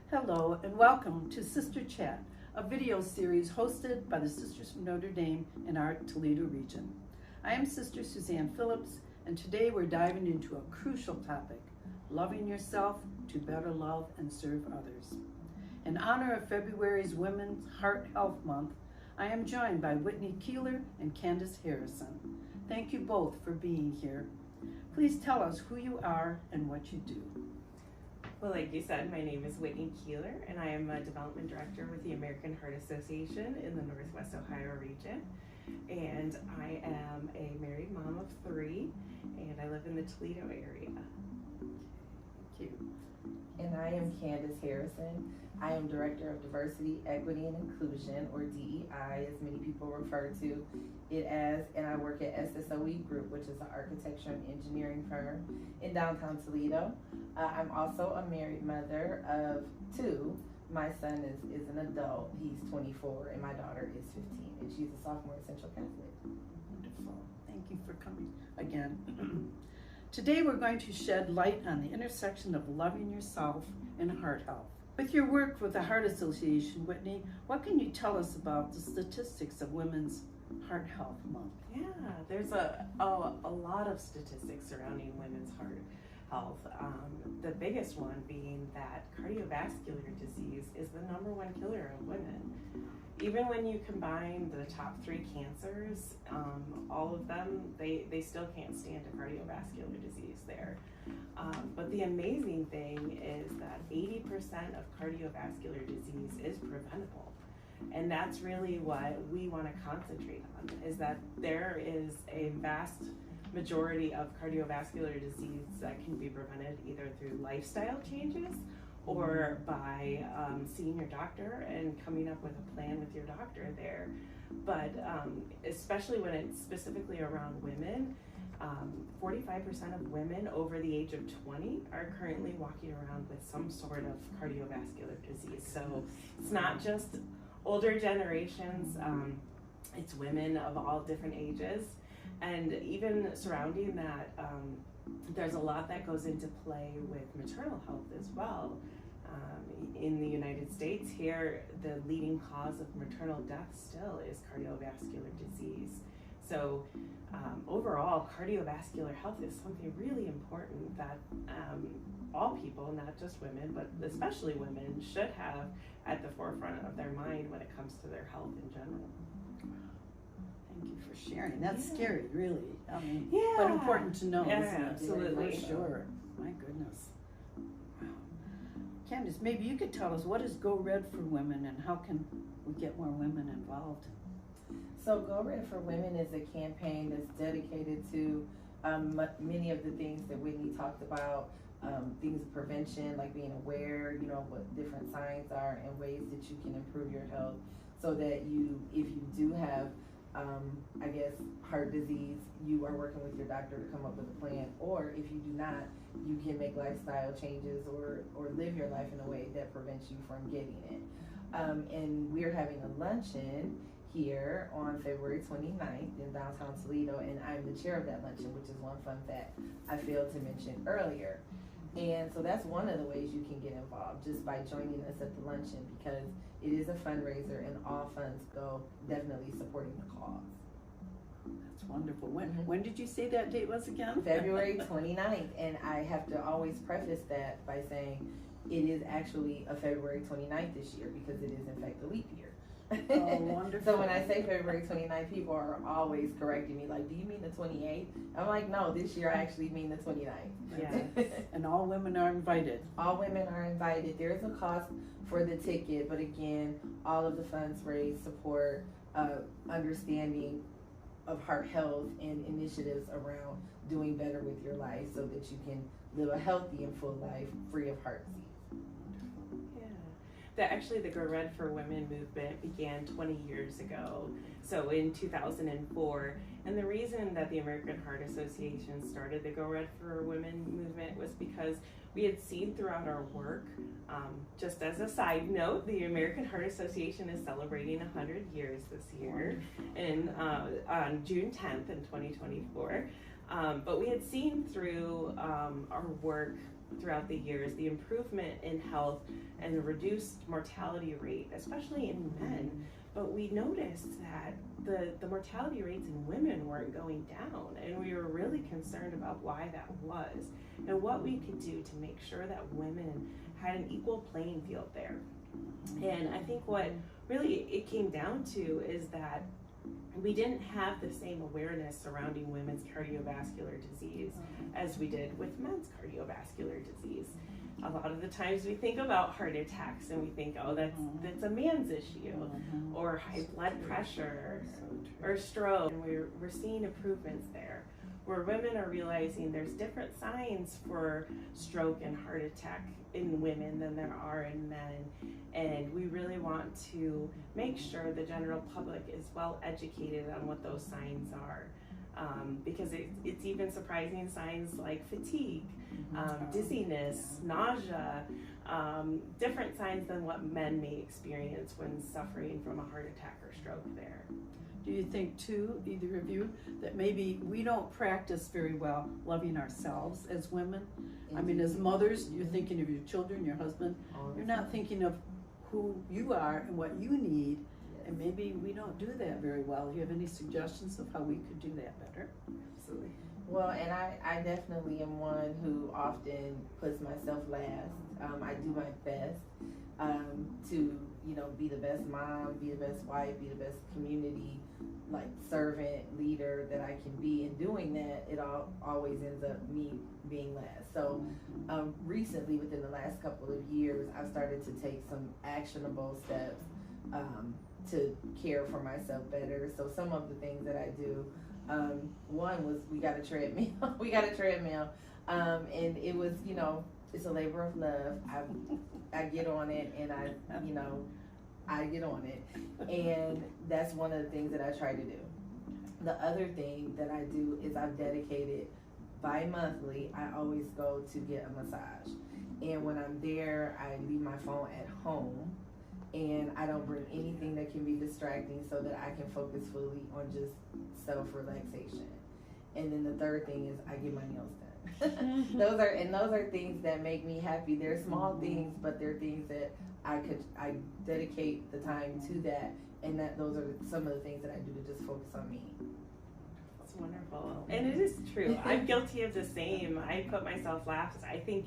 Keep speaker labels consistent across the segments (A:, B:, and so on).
A: Hello and welcome to Sister Chat, a video series hosted by the Sisters from Notre Dame in our Toledo region. I am Sister Suzanne Phillips, and today we're diving into a crucial topic, loving yourself to better love and serve others. In honor of February's Women's Heart Health Month, I am joined by Whitney Keeler and Candice Harrison. Thank you both for being here. Please tell us who you are and what you do.
B: Well, like you said, my name is Whitney Keeler, and I am a development director with the American Heart Association in the Northwest Ohio region. And I am a married mom of 3, and I live in the Toledo area.
A: Thank you.
C: And I am Candice Harrison. I am Director of Diversity, Equity, and Inclusion, or DEI, as many people refer to it as, and I work at SSOE Group, which is an architecture and engineering firm in downtown Toledo. I'm also a married mother of 2. My son is an adult, he's 24, and my daughter is 15, and she's a sophomore at Central Catholic.
A: Wonderful. Thank you for coming again. Today we're going to shed light on the intersection of loving yourself and heart health. With your work with the Heart Association, Whitney, what can you tell us about the statistics of Women's Heart Health Month?
B: Yeah, there's a lot of statistics surrounding women's heart health. The biggest one being that cardiovascular disease is the #1 killer of women. Even when you combine the top 3 cancers, all of them, they still can't stand a cardiovascular disease there. But the amazing thing is that 80% of cardiovascular disease is preventable. And that's really what we want to concentrate on, is that there is a vast majority of cardiovascular disease that can be prevented either through lifestyle changes or by seeing your doctor and coming up with a plan with your doctor there. But especially when it's specifically around women, 45% of women over the age of 20 are currently walking around with some sort of cardiovascular disease. So it's not just older generations, it's women of all different ages. And even surrounding that, there's a lot that goes into play with maternal health as well. In the United States here, the leading cause of maternal death still is cardiovascular disease. So overall, cardiovascular health is something really important that all people, not just women, but especially women, should have at the forefront of their mind when it comes to their health in general.
A: Thank you for sharing. That's scary, really. I mean,
B: Yeah.
A: but important to know.
B: Yeah,
A: isn't it?
B: absolutely.
A: For sure. My goodness. Wow. Candice, maybe you could tell us, what is Go Red for Women and how can we get more women involved?
C: So Go Red for Women is a campaign that's dedicated to many of the things that Whitney talked about, things of prevention, like being aware, what different signs are and ways that you can improve your health so that if you do have heart disease, you are working with your doctor to come up with a plan, or if you do not, you can make lifestyle changes or live your life in a way that prevents you from getting it. And we're having a luncheon here on February 29th in downtown Toledo, and I'm the chair of that luncheon, which is one fun fact I failed to mention earlier. And so that's one of the ways you can get involved, just by joining us at the luncheon, because it is a fundraiser and all funds go definitely supporting the cause.
A: That's wonderful. When did you say that date was again?
C: February 29th, and I have to always preface that by saying it is actually a February 29th this year because it is in fact a leap year.
A: Oh, wonderful.
C: So when I say February 29th, people are always correcting me, like, do you mean the 28th? I'm like, no, this year I actually mean the 29th.
B: Yeah.
A: And all women are invited.
C: All women are invited. There is a cost for the ticket, but again, all of the funds raised support understanding of heart health and initiatives around doing better with your life so that you can live a healthy and full life free of heart disease.
B: Actually, the Go Red for Women movement began 20 years ago, so in 2004. And the reason that the American Heart Association started the Go Red for Women movement was because we had seen throughout our work, just as a side note, the American Heart Association is celebrating 100 years this year, and on June 10th in 2024. But we had seen through our work throughout the years the improvement in health and the reduced mortality rate, especially in men. But we noticed that the mortality rates in women weren't going down, and we were really concerned about why that was and what we could do to make sure that women had an equal playing field there. And I think what really it came down to is that we didn't have the same awareness surrounding women's cardiovascular disease as we did with men's cardiovascular disease. A lot of the times we think about heart attacks and we think, oh, that's a man's issue, or high blood pressure, or stroke. And we're seeing improvements there, where women are realizing there's different signs for stroke and heart attack in women than there are in men. And we really want to make sure the general public is well educated on what those signs are. Because it's even surprising signs like fatigue, dizziness, nausea, different signs than what men may experience when suffering from a heart attack or stroke there.
A: Do you think too, either of you, that maybe we don't practice very well loving ourselves as women? I mean, as mothers, you're thinking of your children, your husband. You're not thinking of who you are and what you need. And maybe we don't do that very well. Do you have any suggestions of how we could do that better?
C: Absolutely. Well, and I definitely am one who often puts myself last. I do my best to, be the best mom, be the best wife, be the best community, servant, leader that I can be. In doing that, it always ends up me being last. So recently, within the last couple of years, I've started to take some actionable steps to care for myself better. So some of the things that I do, one was we got a treadmill. And it was, it's a labor of love. I get on it and I get on it. And that's one of the things that I try to do. The other thing that I do is I've dedicated bi-monthly, I always go to get a massage. And when I'm there, I leave my phone at home. And I don't bring anything that can be distracting so that I can focus fully on just self-relaxation. And then the third thing is I get my nails done. those are things that make me happy. They're small things, but they're things that I dedicate the time to that, and those are some of the things that I do to just focus on me.
B: That's wonderful. And it is true. I'm guilty of the same. I put myself last. I think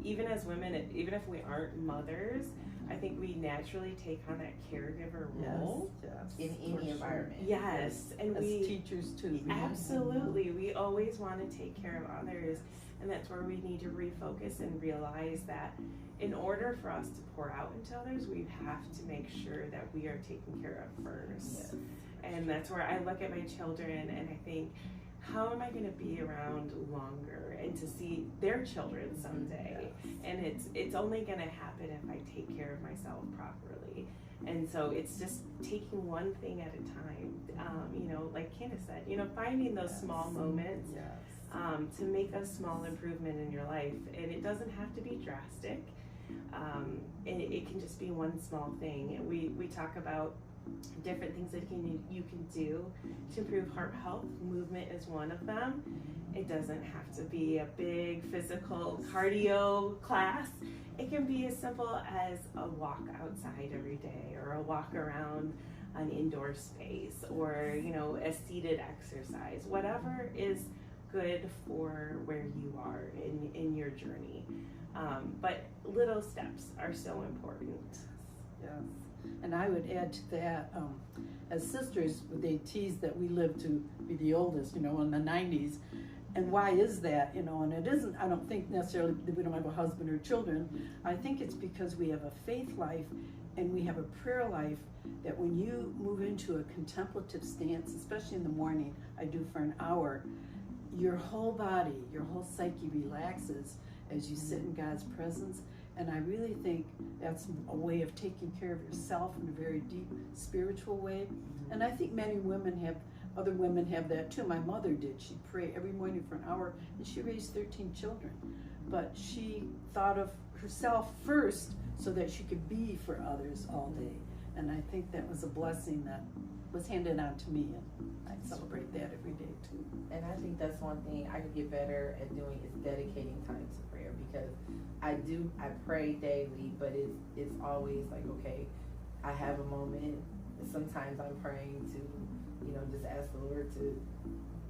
B: even as women, even if we aren't mothers, I think we naturally take on that caregiver role
C: in any environment.
B: Yes, and
A: as teachers too.
B: Absolutely, we always want to take care of others, and that's where we need to refocus and realize that in order for us to pour out into others, we have to make sure that we are taken care of first.
C: Yes.
B: And that's where I look at my children and I think, how am I going to be around longer and to see their children someday? And it's only going to happen if I take care of myself properly. And so it's just taking one thing at a time. Like Candice said, finding those small moments to make a small improvement in your life. And it doesn't have to be drastic. And it can just be one small thing. We talk about different things that you can do to improve heart health. Movement is one of them. It doesn't have to be a big physical cardio class. It can be as simple as a walk outside every day, or a walk around an indoor space, or a seated exercise. Whatever is good for where you are in your journey. But little steps are so important.
A: Yes. And I would add to that, as sisters, they tease that we live to be the oldest, in the 90s. And why is that? And it isn't, I don't think necessarily that we don't have a husband or children. I think it's because we have a faith life and we have a prayer life that when you move into a contemplative stance, especially in the morning, I do for an hour, your whole body, your whole psyche relaxes as you sit in God's presence. And I really think that's a way of taking care of yourself in a very deep spiritual way. And I think many other women have that too. My mother did. She'd pray every morning for an hour, and she raised 13 children. But she thought of herself first so that she could be for others all day. And I think that was a blessing that was handed on to me, and I celebrate that every day too.
C: And I think that's one thing I could get better at doing is dedicating time to prayer, because I pray daily, but it's always like, okay, I have a moment. Sometimes I'm praying to, just ask the Lord to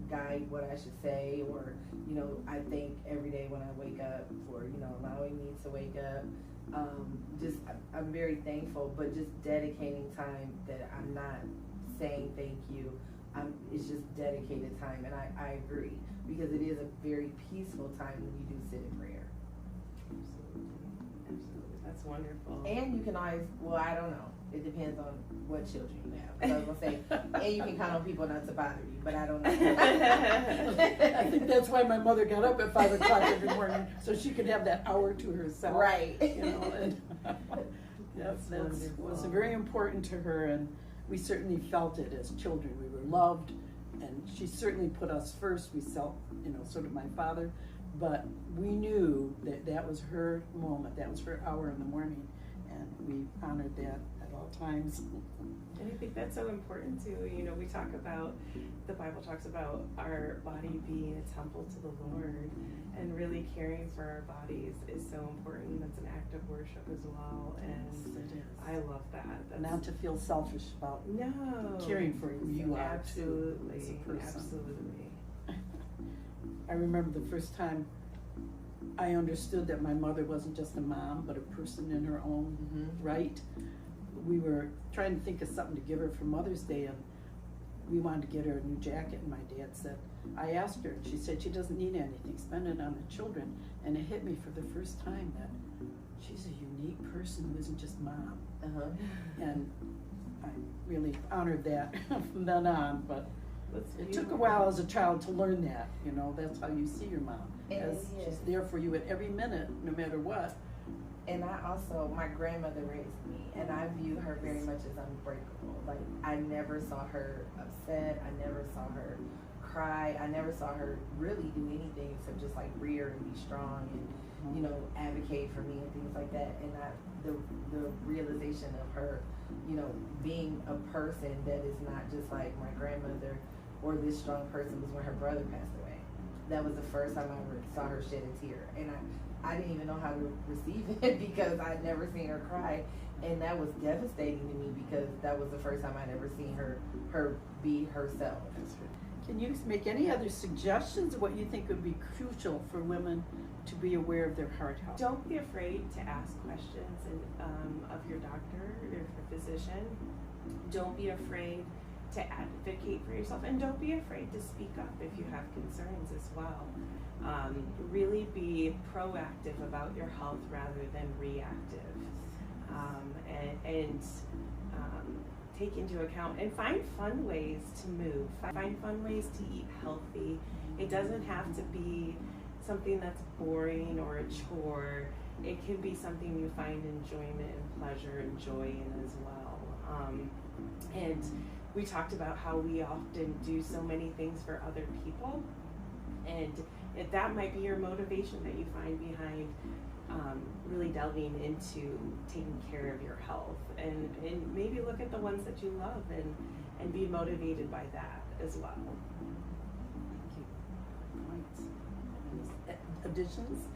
C: guide what I should say, or, I thank every day when I wake up for, allowing me to wake up. I'm very thankful, but just dedicating time that I'm not saying thank you. It's just dedicated time, and I agree, because it is a very peaceful time when you do sit in prayer.
B: Absolutely, that's wonderful.
C: And you can always, I don't know, it depends on what children you have. 'Cause I was gonna say, and you can count on people not to bother you, but I don't know.
A: I think that's why my mother got up at 5 o'clock every morning, so she could have that hour to herself.
C: Right.
A: And that was very important to her, and we certainly felt it as children. We were loved, and she certainly put us first. We felt, sort of my father, but we knew that was her moment, that was her hour in the morning, and we honored that at all times.
B: And I think that's so important too. We talk about, the Bible talks about our body being a temple to the Lord, and really caring for our bodies is so important. That's an act of worship as well, and
A: Yes, it is.
B: I love that.
A: Not to feel selfish about caring for who you are.
B: Absolutely,
A: Too, as a person.
B: absolutely.
A: I remember the first time I understood that my mother wasn't just a mom, but a person in her own right. We were trying to think of something to give her for Mother's Day, and we wanted to get her a new jacket, and my dad said, I asked her, and she said she doesn't need anything, spend it on the children. And it hit me for the first time that she's a unique person who isn't just mom. And I really honored that from then on, but it took a while as a child to learn that, that's how you see your mom. As she's there for you at every minute, no matter what.
C: And my grandmother raised me, and I view her very much as unbreakable. Like, I never saw her upset, I never saw her cry, I never saw her really do anything except just like rear and be strong and, advocate for me and things like that. And the realization of her, being a person that is not just like my grandmother or this strong person was when her brother passed away. That was the first time I ever saw her shed a tear. And I didn't even know how to receive it because I'd never seen her cry, and that was devastating to me because that was the first time I'd ever seen her be herself.
A: Can you make any other suggestions of what you think would be crucial for women to be aware of their heart health?
B: Don't be afraid to ask questions of your doctor or your physician. Don't be afraid to advocate for yourself, and don't be afraid to speak up if you have concerns as well. Really be proactive about your health rather than reactive, and take into account and find fun ways to move, find fun ways to eat healthy. It doesn't have to be something that's boring or a chore. It can be something you find enjoyment and pleasure and joy in as well. And we talked about how we often do so many things for other people, and if that might be your motivation that you find behind really delving into taking care of your health, and maybe look at the ones that you love and be motivated by that as well.
A: Thank you. Additions?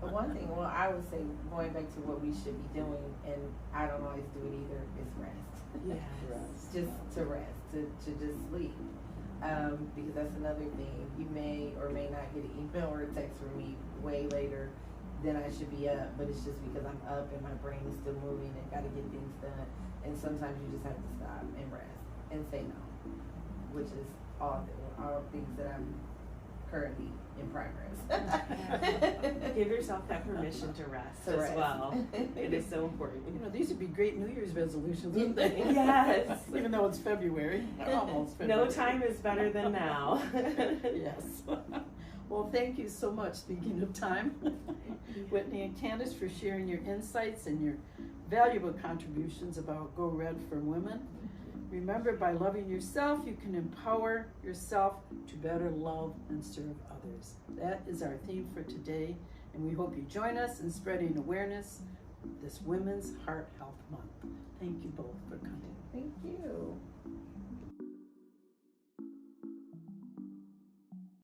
C: One thing, I would say, going back to what we should be doing, and I don't always do it either, is rest.
A: Yes.
C: Just to rest, to just sleep. Because that's another thing. You may or may not get an email or a text from me way later than I should be up, but it's just because I'm up and my brain is still moving and got to get things done. And sometimes you just have to stop and rest and say no, which is all things that I'm currently in progress.
B: Give yourself that permission to rest as well. It is so important.
A: These would be great New Year's resolutions, wouldn't they?
B: Yes.
A: Even though it's February, almost February.
B: No time is better than now.
A: Yes. Well, thank you so much, speaking of time, Whitney and Candice, for sharing your insights and your valuable contributions about Go Red for Women. Remember, by loving yourself, you can empower yourself to better love and serve others. That is our theme for today, and we hope you join us in spreading awareness this Women's Heart Health Month. Thank you both for coming.
C: Thank you.